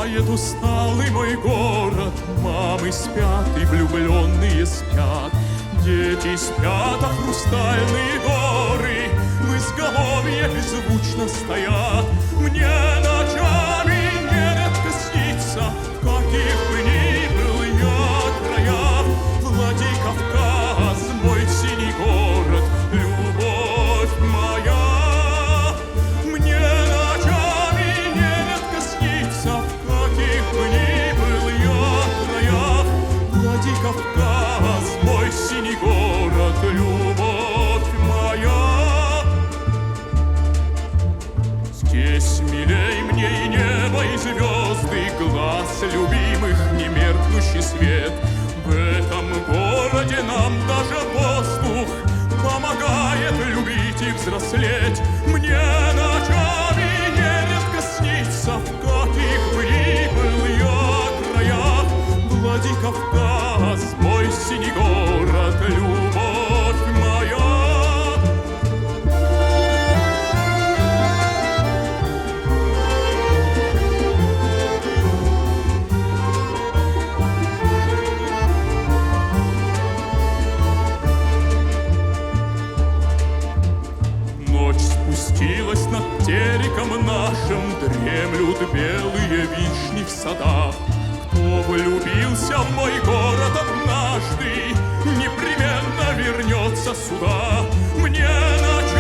Тает усталый мой город, мамы спят и влюбленные спят. Дети спят, а хрустальные горы в изголовье беззвучно стоят. Мне ночами нередко снится, в каких бы ни был я краях. Владикавказ, мой синий город, любовь моя. Мне ночами нередко снится, в каких бы ни был я краях. Владикавказ, мой синий город, любовь моя. Здесь милей мне и небо, и звезды, и глаз любимых, немеркнущий свет. В этом городе нам даже воздух помогает любить и взрослеть. Мне ночами нередко снится, в каких бы ни был я краях. Владикавказ, мой синий город, любовь моя. Ночь спустилась над тереком нашим, дремлют белые вишни в садах. Кто влюбился в мой город однажды, непременно вернется сюда. Мне ночь